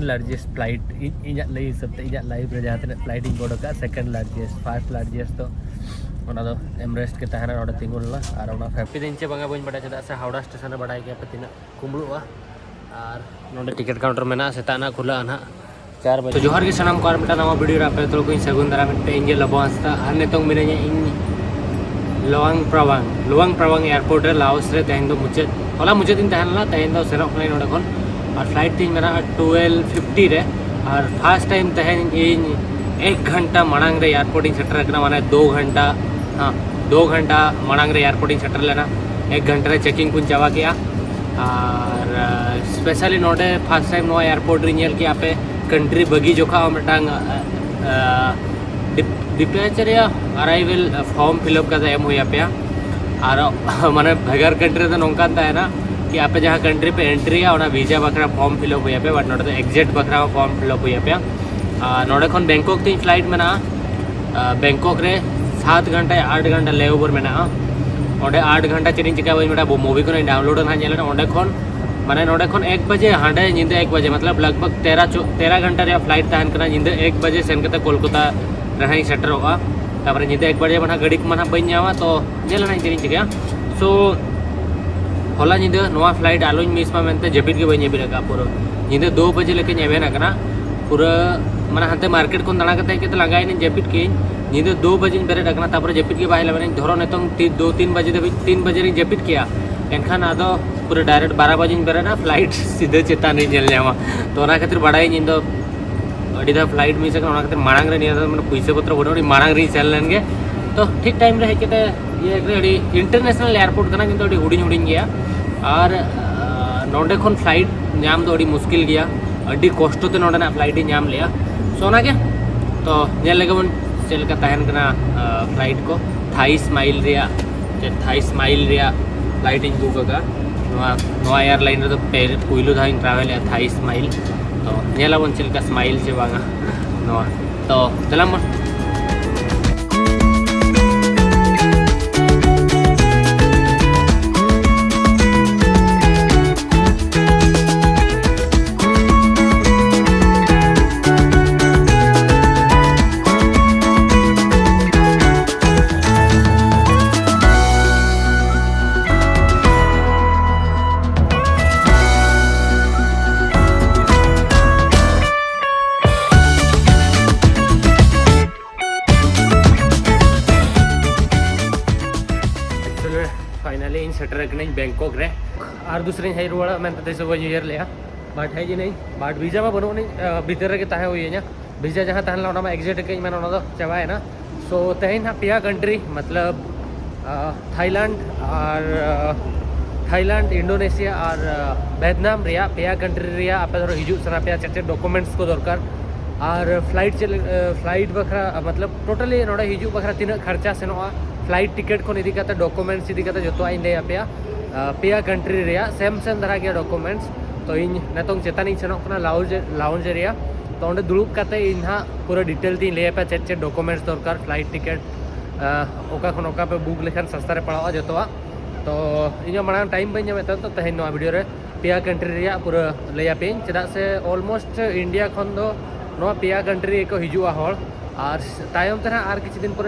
Largest flight in लई हिसाब ते लाइफ रे जहाँ तक फ्लाइट इन बोर्ड का सेकंड लार्जेस्ट फर्स्ट लार्जेस्ट तो एमरेस्ट के तहना और तिंगुलना और ओना फैक्ट्री दिन चे बंगा बन बड़ा चदा से हावड़ा स्टेशन रे बड़ा गया पे तीना कुंबलुआ और नोडे टिकट काउंटर में ना सेताना खुला ना 4 बजे तो जोहार के सनाम को मिटा नवा वीडियो रे पे तो कोई सगुन दारा मिटे इंजे लबो हस्ता और नितोंग मिने इन लोवांग प्रवांग एयरपोर्ट रे लाओस रे तहन दो मुझे होला मुझे दिन तहन ला तहन दो सेरो प्लेन नोडे कोन और फ्लाइट तीन मेरा 12:50 रे और फर्स्ट टाइम तहन इन 1 घंटा मणांग रे एयरपोर्ट इन सेटर करना माने 2 घंटा हाँ 2 घंटा मणांग रे एयरपोर्ट इन सेटर लेना 1 घंटा रे चेकिंग कुन चावा किया और स्पेशली नोडे फर्स्ट टाइम नो एयरपोर्ट रे नेल के आपे कंट्री बगी जोखा मिटांग डिपेचर या अराइवल फॉर्म फिलअप का एम हुई पे और माने भगर कंट्री तो नौका है ना कि आप जहाँ कंट्री पे एंट्री है वीजा बखरा फॉर्म फिलअप हुई पे but नोटे exit Bakhra form fill up हुई पे नोड़े खन बैंकॉक तीन फ्लाइट में बैंकॉक रे 7 घंटा 8 घंटा ले ओवर में ओडे 8 घंटा चेरिंग चिका बी मेरा मूवी को डाउनलोड ना ओडे खन माने नोड़े खन 1 बजे हाँडे निंदे 1 बजे मतलब लगभग 13 घंटा रे फ्लाइट तहन करना निंदे 1 बजे सेन करते कोलकाता रहा सेटरोगा तापर निंदे 1 बजे मना गाड़ी मना बी नामा तो जेलना चेरिंग चिका सो होला निंदे नोआ फ्लाइट आलोज मिस मा मेनते जपिट के बी लगा पूरा निंदे 2 बजे लेके एवेना पूरा माने हाते मार्केट को दाड़ा करते लगाई जपिट के निंदे 2 बजे बेरेड आकना तापर जपिट के बाहर लगे धरो नितों 2-3 बजे धाबी 3 बजे जपिट किया एनखान आदो पूरा डायरेक्ट 12 बजे बेरेडा फ्लाइट सीधे चेतान नामा तो खातिर बड़ाई निंदो अड़ा फ्लाइट मिस खातिर मांग रे मैं पैसा पत्र बनो मांग रे सेल लेन गे तो ठीक टाइम रे हेकते ये इंटरनेशनल एयरपोर्ट करना किंतु हुडिंग हुडिंग गया और नोडे खन फ्लाइट नाम दो मुश्किल गया अड़ी कष्टते नोडे फ्लाइट नाम लिया सो ना के तो नेल लगे बन चलका तहन कना फ्लाइट को थाई स्माइल रिया फ्लाइट इन बुक का नवा एयरलाइन रे तो पुइलु धा ट्रावेल थाई स्माइल तो नेला बन चलका स्माइल से बांगा नवा तो चला मन फाइनली इन सेटर नहीं बैंकॉक रे और दूसरे है रुआ मैं तो न्यू ईयर लिया बाट है जी नहीं बाट वीजा में बनू नहीं भीतर के तहे हुई वीजा जहाँ तहन एग्जिट के मैं चाबाए ना सो तहन पेया कंट्री मतलब थाईलैंड इंडोनेशिया और वियतनाम पेया कंट्री आप हिजू सना पे चेक डॉक्यूमेंट्स को दरकार और फ्लाइट बखरा मतलब टोटली नोड़े हिजू बखरा तीन खर्चा सेनोआ फ्लाइट टिकट को इदी करते डॉक्यूमेंट्स इदी करते जो इन लैया पेया कंट्री रे सेम धरा गया डॉक्यूमेंट्स तो इन नितों चेतान सेनों लाउंज एरिया तो अंडे दुड़ूब करते इन पूरा डिटेल तीन लैया पे चेक डॉक्यूमेंट्स दरकार फ्लाइट टिकट ओका खन ओका पे बुक लेखान सस्ता रे पड़ा जो तो इन मांग टाइम बी तो तहन वीडियो रे पेया कंट्री रे पूरा लैया पे चेदा से ऑलमोस्ट इंडिया खन दो नवा पेया कंट्री को हिजुआ हॉल और तायम ते और किसी दिन पर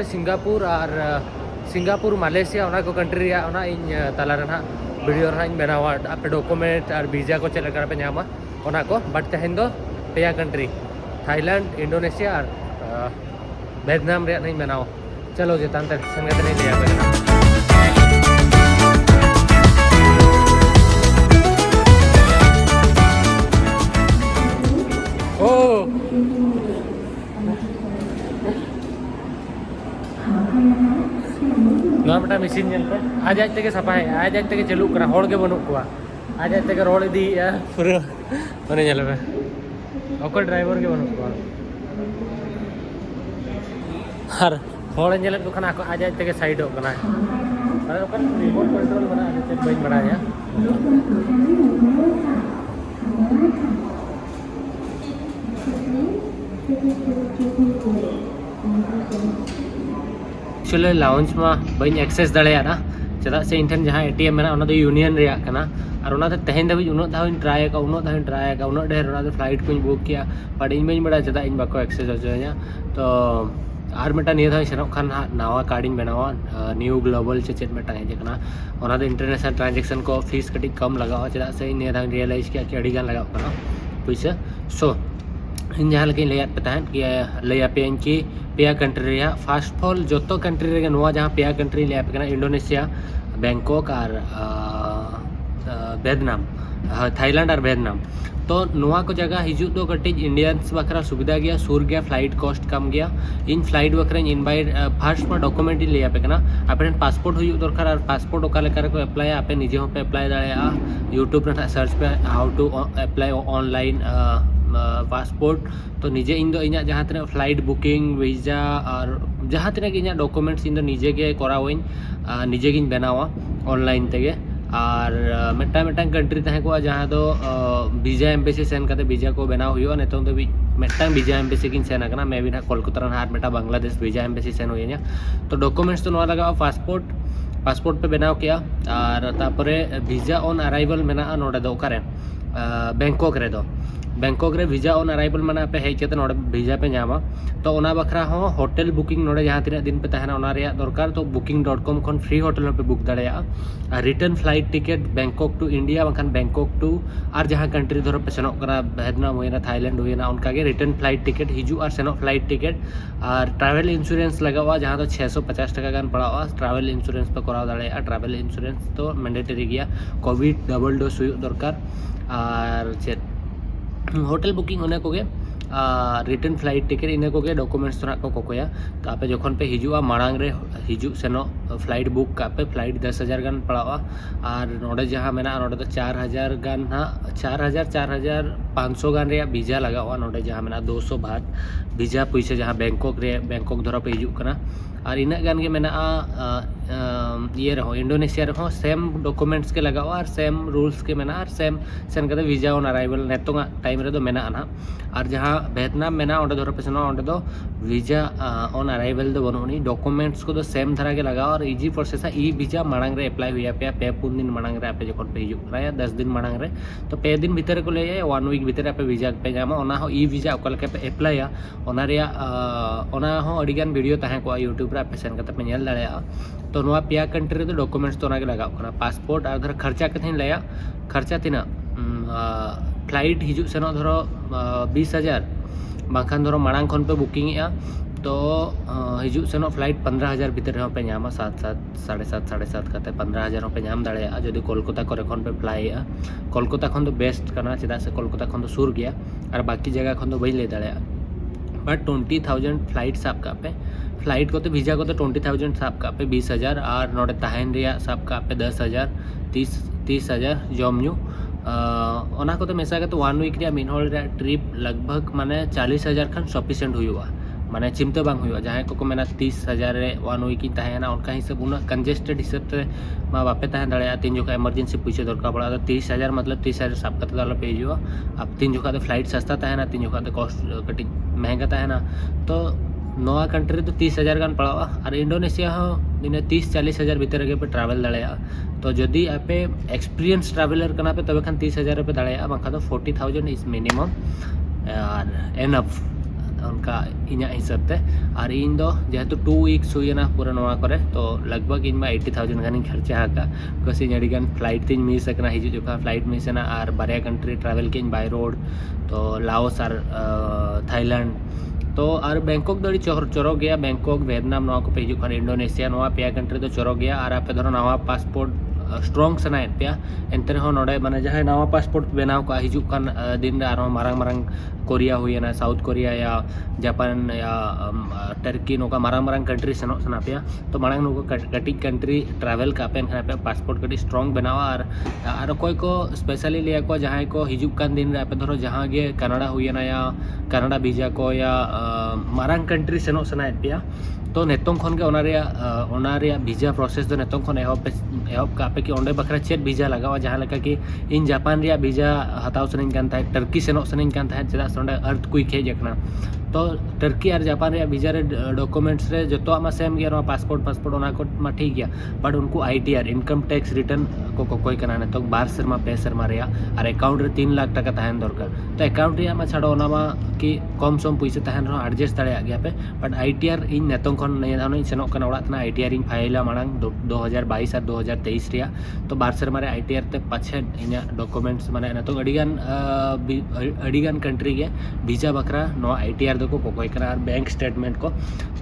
सिंगापुर मालयेशिया को कंट्री इन तला वीडियो बनावा आप डॉक्यूमेंट और वीजा को चलकर पे नामा को बट तहन दो पेया कंट्री थाईलैंड इंडोनेशिया और वियतनाम रे नहीं बनाओ चलो जेतान तक संगत नहीं लिया पे नोटा मशीन पे आज ते सफा है आज ते चालू करा होड़ के बनू को आज ते रोड इदी पूरा मने चल पे ओकर ड्राइवर के बनू को हर होड़ चल को खाना आज ते साइड हो कना अरे ओकर रिमोट कंट्रोल बना चेक बइन बना या एक्चुअली लाउंज में बी एक्सेस दाड़ा चेदा से इन ठन जहाँ एटीएम में यूनियन और उनाते तेहेन धाबी उन्नत धाविन ट्राई का उन्नत ढेर उनाते फ्लाइट को बुक किया बट इन बी बड़ा चेदा इन बाको एक्सेस होचोया तो और मेटा निया धाव सेनोक खान नावा कार्ड बनावा न्यू ग्लोबल से चेत मेटा हेजना ओना दो इंटरनेशनल ट्रांजेक्शन को फीस कटी कम लगावा चेदा से निया धाव रियलाइज किया कि अड़ी गान लगाव कना पैसा सो इन जहाँ लगे लैया पे तहन कि लैया पे कि पेया कंट्री रे फास्ट फॉल जोतो कंट्री रे नोआ जहाँ पेया कंट्री लैया पे कना इंडोनेशिया बैंकॉक और वियतनाम थाईलैंड और वियतनाम तो नोआ को जगह हिजू तो कटिज इंडियंस बखरा सुविधा गया सूर गया फ्लाइट कॉस्ट कम गया in flight Bakhra invite first में डॉक्यूमेंट लिया पे कना आपन पासपोर्ट हुई दरकार और पासपोर्ट ओका लेकर को अप्लाई आपे निजे हो पे अप्लाई दाड़ा यूट्यूब रे सर्च पे how to apply online passport तो निजे इन दो इना जहाँ तक फ्लाइट बुकिंग वीजा और जहाँ तक इन डॉक्यूमेंट्स इन निजे के करावइन निजे गिन बनावा ऑनलाइन तेगे और मिट्टांग कंट्री तहे को जहाँ दो वीजा एम्बेसी सेन करते वीजा को बनाव हुआ नितों दो मिट्टांग वीजा एम्बेसी किन सेन आकना मैं भी ना कोलकाता हार Meta Bangladesh visa embassy Sen हुई तो डॉक्यूमेंट्स तो लगा पासपोर्ट पे बनाव किया और तापरे वीजा ऑन अराइवल मेना नोडे दो ओकारे बैंकॉक रे वीजा ऑन अराइवल माने पे हेज केते नोडे वीजा पे नामा तो ओना बखरा हो होटल बुकिंग नोडे जहाँ तीन दिन पे तहना ओना रेया दरकार तो booking.com खन फ्री होटल पे बुक दाड़ेया return flight ticket Bangkok to India बखान बैंकॉक टू और जहाँ कंट्री धरो पे सेनोक कना वियतनाम होइना थाईलैंड होइना उनका के रिटर्न फ्लाइट टिकट हिजू और सेनोक फ्लाइट टिकट और ट्रैवल इंश्योरेंस लगावा जहाँ तो 650 टका गान पड़ावा ट्रैवल इंश्योरेंस तो कराव दाड़ेया ट्रैवल इंश्योरेंस तो मैंडेटरी गया कोविड डबल डोज हुई दरकार और चेत होटल बुकिंग होने को रिटर्न फ्लाइट टिकट इन को डॉक्यूमेंट्स तो कोया तो आपे जखन पे हिजुआ मांग रे हिजू सेनो फ्लाइट बुक का पे फ्लाइट 10,000 गान पड़ावा और नोडे जहाँ मेना नोडे तो 4,000 गान ना 4,500 गान रे वीजा लगावा नोडे जहाँ मेना 200 बात वीजा पैसे जहाँ बैंकॉक धरा पे हिजू कना और इना गान के मेना ये रहो इंडोनेशिया रहो सेम डॉक्यूमेंट्स के लगावा और सेम रूल्स के मेना और सेम सेन करते वीजा ऑन अराइवल नेतोंगा टाइम रे दो मेना ना और जहाँ वियतनाम मेना ओंडे धरो पे सेनो ओंडे दो वीजा ऑन अराइवल दो बनुनी डॉक्यूमेंट्स को दो सेम धरा के लगावा और इजी प्रोसेस ई वीजा मांग रे अप्लाई हुआ पे 4 दिन मांग रे आपे जखन पे हिजू या 10 दिन मांग रे तो 5 दिन भीतर को ले 1 वीक भीतर आपे वीजा पे जामा ओना हो ई वीजा ओका लेके पे अप्लाई ओना रे ओना हो अडिगान वीडियो तहे को यूट्यूब रे आपे सेन करते पे नेल दाड़ेया तो नोआ पेया कंट्री रे डॉक्यूमेंट्स तो ना के लगाव कना पासपोर्ट और धर खर्चा कथेन लया खर्चा तिना फ्लाइट हिजू सेनो धरो 20,000 बाखान धरो मांग खन पे बुकिंग तो हिजू सेनो फ्लाइट 15,000 भीतर पे नामा 7,500 करते 15,000 पे नाम दाड़ेया जदि कोलकाता करे खन पे फ्लाई कोलकाता खन तो बेस्ट करना चेदा से कोलकाता खन तो सुर गया और बाकी जगह खन तो बई ले दाड़ेया बट 20,000 फ्लाइट साब का पे फ्लाइट को तो वीजा को तो 20,000 साब का पे 20,000 और नोडे तहन रिया साब का पे 10,000 30,000 जॉम न्यू ओना को तो मेसा के तो 1 वीक रे मिन होल रे ट्रिप लगभग माने 40,000 खान सफिशिएंट हुआ माने चिंता बांग हुआ जहाँ को मेना 30,000 रे 1 वीक इन तहना उनका हिसाब उना कंजेस्टेड हिसाब से मा बापे तहन दाड़े तीन जोखा इमरजेंसी पैसे दरकार पड़ा तो 30,000 मतलब 30,000 साब करते दाला पे हिजुआ अब तीन जोखा तो फ्लाइट सस्ता तहना तीन जोखा तो कॉस्ट कटी महंगा तहना तो नोआ कंट्री तो 30,000 गान पड़ावा और इंडोनेशिया हो दिन 30-40,000 भीतर के पे ट्रैवल दाड़ेया तो जदि आपे एक्सपीरियंस ट्रैवलर करना पे तबे खान 30,000 पे दाड़ेया बाखा तो 40,000 इज मिनिमम और एनफ उनका इना हिसाब से और इन दो जेहेतु 2 वीक्स हुईना पूरा नोआ करे तो लगभग इन में 80,000 गानी खर्चा हाका बिकॉज इन अड़ी गान फ्लाइट तीन मिस सकना हिजू जोखा फ्लाइट मिस ना और बारे कंट्री ट्रैवल के बाय रोड तो लाओस और थाईलैंड तो और बैंकॉक दड़ी चोरो गया बैंकॉक वियतनाम नवा को पे हिजू खान इंडोनेशिया नवा पेया कंट्री तो चोरो गया और आपे धरो नवा पासपोर्ट स्ट्रॉन्ग सनाएद पे एनते रहो नोडे माने जहाँ नवा पासपोर्ट बनाव का हिजू खान दिन रे मारंग कोरिया हुईना साउथ कोरिया या जापान या टर्की नोका मारंग कंट्री सेनो सना पे तो मांग नको कटी कंट्री ट्रैवल का पे पे पासपोर्ट कटी स्ट्रॉन्ग बनावा और कोई को स्पेशली लिया को जहाँ को हिजू कान दिन रे पे धरो जहाँ गे कनाडा हुईना या कनाडा वीजा को या मारंग कंट्री सेनो सनाएद पे तो नेतों खन के ओना रे वीजा प्रोसेस दो नेतों खन एहब का पे कि ओंडे बखरा चेत वीजा लगावा जहाँ लेका कि इन जापान रे वीजा हताव सनिन कान था टर्की सेनो सनिन कान था चेदा ओंडे अर्थक्वेक हेज एकना तो टर्की और जापान रे वीजा रे डॉक्यूमेंट्स रे जो मा सेम गया पासपोर्ट ओना को मा ठीक गया बट उनको ITR इनकम टैक्स रिटर्न को कोई करना तो 12 सेरमा 2 सेरमा रे और अकाउंट रे 3 लाख टाका तहन दरकार तो अकाउंट रे मा छाड़ो ओना मा कि कम सम पैसा तहन रो एडजस्ट दाड़े गया पे बट ITR इन नेतों खन नै दानो सेनोक कना ओड़ा तना ITR इन फाइला मांग 2022 और 2023 रे तो 12 सेरमा रे ITR ते पाछे इना डॉक्यूमेंट्स माने नेतो अड़ीगान कंट्री गे वीजा बकरा नो ITR दो को कोई करा बैंक स्टेटमेंट को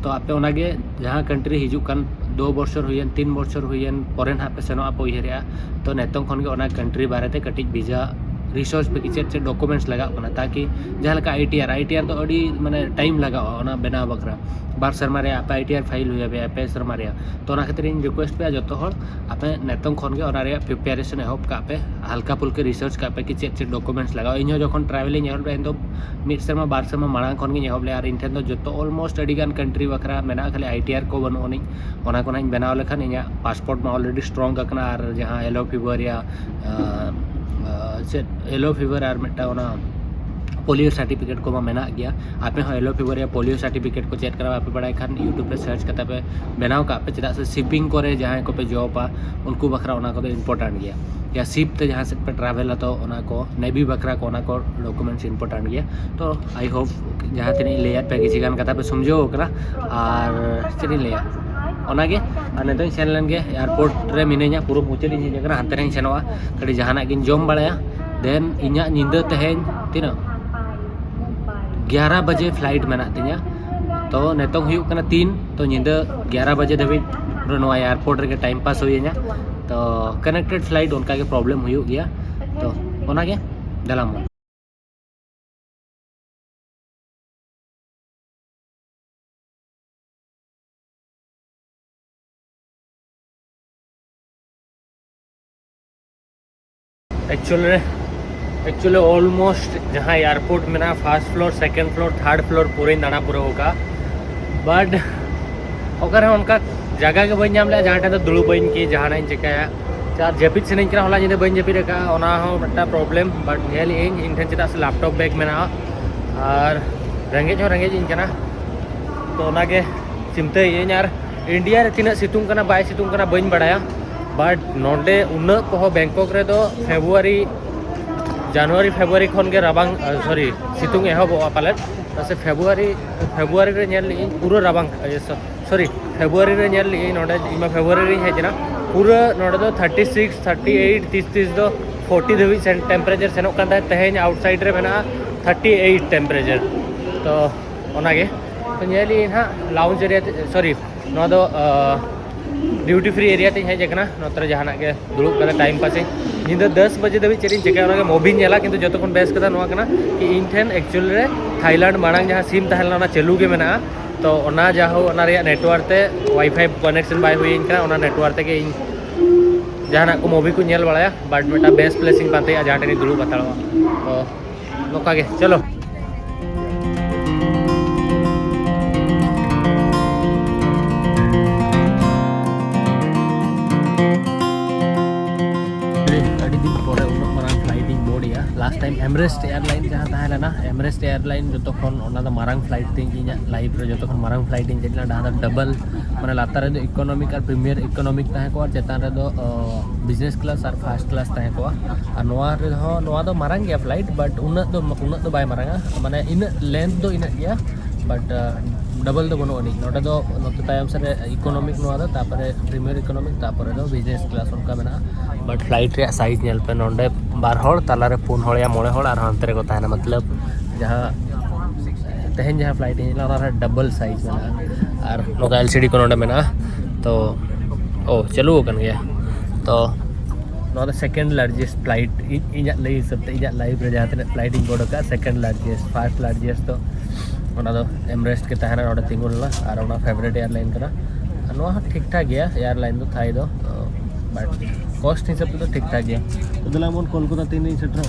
तो आपे ओनागे जहाँ कंट्री हिजुकान 2 बछर हुईन 3 बछर हुईन परेन हापे सेनो आप उयहरिया तो नेतों खन गे ओना कंट्री बारेते कटिज वीजा रिसर्च पे चेक डॉक्यूमेंट्स लगा ताकि जहाँ लगा ITR तो अड़ी माने टाइम लगा ओना बनाव बकरा 12 सेरमा रे आप ITR फाइल हुई पे 2 सेरमा रे तो ओना खातिर इन रिक्वेस्ट पे जो हर आपे नेतों खन गे ओना रे प्रिपरेशन एहब का पे हल्का फुल्के रिसर्च का पे कि चेक डॉक्यूमेंट्स लगा इन जखन ट्रैवलिंग एहब इन तो 1 सेरमा 12 सेरमा मांग खन गे एहब ले और इन ठेन तो जो ऑलमोस्ट अड़ीगान कंट्री बकरा मेना खाली ITR को बनोनी ओना को नाइन बनाव लेखान इन पासपोर्ट में ऑलरेडी स्ट्रॉन्ग कना और जहाँ येलो फीवर या येलो फीवर और मिट्टा पोलियो सर्टिफिकेट को मेना गया आपे येलो फीवर या पोलियो सर्टिफिकेट को चेक करा आप बड़ा खान यूट्यूब पे सर्च करते पे बनाव का पे चेदा से शिपिंग करे जहाँ को पे जॉबा उनको बखरा ओना को इम्पोर्टेंट गया या शिप ते जहाँ से पे ट्रैवल तो ओना को नेवी बखरा को ओना को डॉक्यूमेंट्स इम्पोर्टेंट गया तो आई होप जहाँ तीन लेयर पे किसी गान कथा पे समझो ओकरा और चली लेया ओनागे और नितों सेन लेन गे एयरपोर्ट रे मिनेኛ पूरा मुचाद इन जगह हानते रे सेनवा कड़ी जहाना गिन जम बड़ाया देन इना निंदा तहेन तीना 11 बजे फ्लाइट मेना तिया तो नितों हुयुक कना 3 तो निंदा 11 बजे धाबी नोआ एयरपोर्ट रे टाइम पास होइया तो कनेक्टेड फ्लाइट उनका के प्रॉब्लम हुयुक गया तो ओनागे दलाम एक्चुअली ऑलमोस्ट जहाँ एयरपोर्ट में ना first floor second floor third floor पूरे दाना पूरा होगा बट ओकर उनका जगह के बन ले जहाँ तो दुड़ू बन की जहाँ चिकाया चार जपिद से हला जिंदा बन जपिद का प्रॉब्लम बट इन ठेन चेदा से लैपटॉप बैग में और रेंगे रेंगे तो चिंता और इंडिया रे तीना सितुंग कना बाय सितुंग कना बन बड़ाया बट नोडे उन को बैंकॉक रे तो फेब्रुआरी जनवरी फेब्रुआरी खन के राबांग सॉरी सितुंग एहबोआ पाले से फेब्रुआरी रे नेल पूरा राबांग सॉरी फेब्रुआरी रे नेल नोडे इमा फेब्रुआरी रे हेजना पूरा नोडे तो 36 38 30 दो 40 धबी टेम्परेचर सेनोक कान तेहेन आउटसाइड रे मेना 38 टेम्परेचर तो ओनागे तो नेली हा लाउंज एरिया सॉरी नो दो ड्यूटी फ्री एरिया ते हेजना नोतरे जहाना के दुड़ुब करे टाइम पास निंदा 10 बजे धबी चेरिन चिका ओना के मूवी नेला किंतु जतो खन बेस कथा नोआ कना कि इन ठेन एक्चुअली रे थाईलैंड मांग जहाँ सिम तहला ओना चालू के मेना तो ओना जाहो ओना रे नेटवर्क ते वाईफाई कनेक्शन बाय हुई इनका ओना नेटवर्क ते के जहाना को मूवी को nail बड़ाया but Meta best placing पाते जहाँ टेनी दुड़ुब बताड़वा तो नोका के चलो लास्ट टाइम एमरेस्ट एयरलाइन जहाँ तहना एमरेस्ट एयरलाइन जो मारंग फ्लाइट तीन लाइफ रे जो मारंग फ्लाइट चलना जहाँ डबल माने लातार इकोनॉमिक और प्रीमियर इकोनॉमिक और चेतान बिजनेस क्लास और फर्स्ट क्लास और मारंग गया फ्लाइट बट उन्नत बाय मारंगा माने इन लेंथ दो इन गया बट डबल दो बनो नोटे दो नोते तायम से इकोनॉमिक तापरे प्रीमियर इकोनॉमिक तापरे दो बिजनेस क्लास उनका मेना बट फ्लाइट रे साइज नेल पे नोडे 2 हड़ तालारे 4 हड़ या 9 हड़ और हानते रे को ताहना मतलब जहाँ तेहन जहाँ फ्लाइट नेला डबल साइज मेना और नोका LCD को नोडे मेना तो ओ चलू कन गया तो नोडे सेकंड लार्जेस्ट फ्लाइट इन लई हिसाब ते लाइफ रे जहाँ तीन फ्लाइट इन बोर्ड का सेकंड लार्जेस्ट फर्स्ट लार्जेस्ट तो एमरेस्ट के तहना नोडे तिंगुलना और ओना फेवरेट एयरलाइन कना नोआ ठीक ठाक गया एयरलाइन तो थाई दो बट कॉस्ट हिसाब से तो ठीक ठाक गया तो दलामन कोलकाता तीन सेटर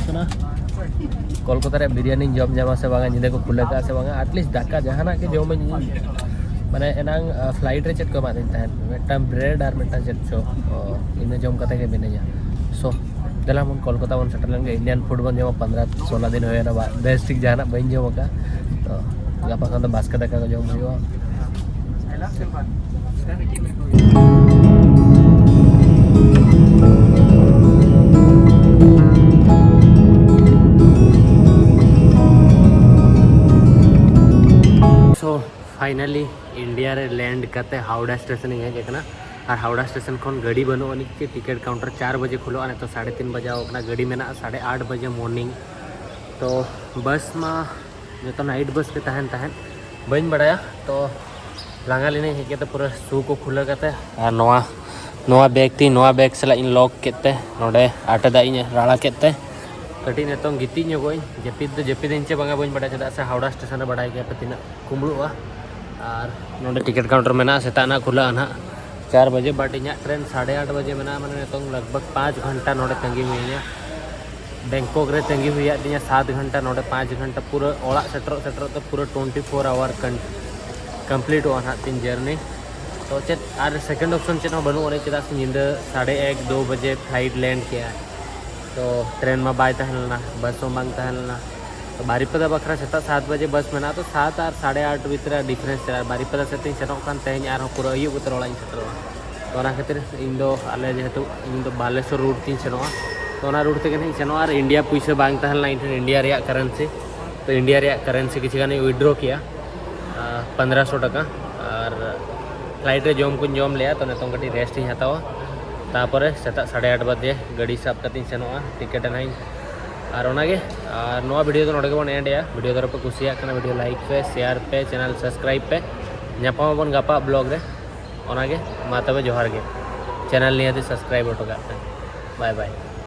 कोलकाता रे बिरयानी जम जामा से बांगा जिंदे को खुले का से बांगा एटलिस्ट दाका जहाना के जम माने एनांग फ्लाइट रे चेक को बादिन तहन मेटा ब्रेड और मेटा चेक छो इन जम कते के बिनेजा सो दलामन कोलकाता वन सेटर लेंगे इंडियन फूड बन जमा 15-16 दिन होया ना बेस्ट ठीक जहाना बन जमा का तो गापा खान बास्का दाका को जम हुआ सो फाइनली इंडिया रे लैंड करते हावड़ा स्टेशन ही हेजना और हावड़ा स्टेशन खन गाड़ी बनू के टिकट काउंटर 4 बजे खुलो तो 3:30 बजे गाड़ी में 8:30 बजे मॉर्निंग तो बस में जो नाइट बस के तहन तहन बन बड़ाया तो लांगा लेने हेके तो पूरा शू को खुला करते और नवा बैग थी नवा बैग सला इन लॉक केते नोडे आटा इन राड़ा केते कटी नितों गिती जपिद चे बांगा बन बड़ा चदा से हावड़ा स्टेशन रे बड़ाई गया तीना कुमड़ुआ और नोडे टिकट काउंटर में सेता ना खुला ना 4 बजे बट इन ट्रेन 8:30 बजे में मैंने नितों लगभग 5 घंटा नोडे तंगी हुई बैंकॉक रे तंगी हुई 7 घंटा नोडे 5 घंटा पूरा ओड़ा सेटर तो पूरा 24 आवर कंप्लीट हुआ ना 3 जर्नी तो चेत और सेकंड ऑप्शन चेत बनू चेदा से नींद 1:30-2 बजे फ्लाइट लैंड किया तो ट्रेन में बाय तहलना बस में बांग तहलना तो बारीपदा बखरा सेता 7 बजे बस में तो 7 और 8:30 भीतर डिफरेंस चला बारीपदा से सेनों तेज और पूरा अयुब उतर ओड़ा सेटरोa तो खातिर इन आले जेहेतु इन बालेश्वर रूट तीन सेनोa तो रूट ते सेनोa और इंडिया पैसा बांग तहलना इन इंडिया रे करेंसी तो इंडिया रे करेंसी किसी गाने विड्रॉ किया 1500 टका और फ्लाइट रे जम को जम लिया तो नितों कटी रेस्ट ही हतावा तापरे सेता 8:30 बजे गाड़ी साब कती सेनोa टिकट नाई और ओनागे और नोआ वीडियो तो नोडे बन एंड या वीडियो दर पे कुसिया कना वीडियो लाइक पे शेयर पे चैनल सब्सक्राइब पे नापामबन गापा ब्लॉग रे ओनागे मा तबे जोहार गे चैनल नियति सब्सक्राइब होटो बाय बाय।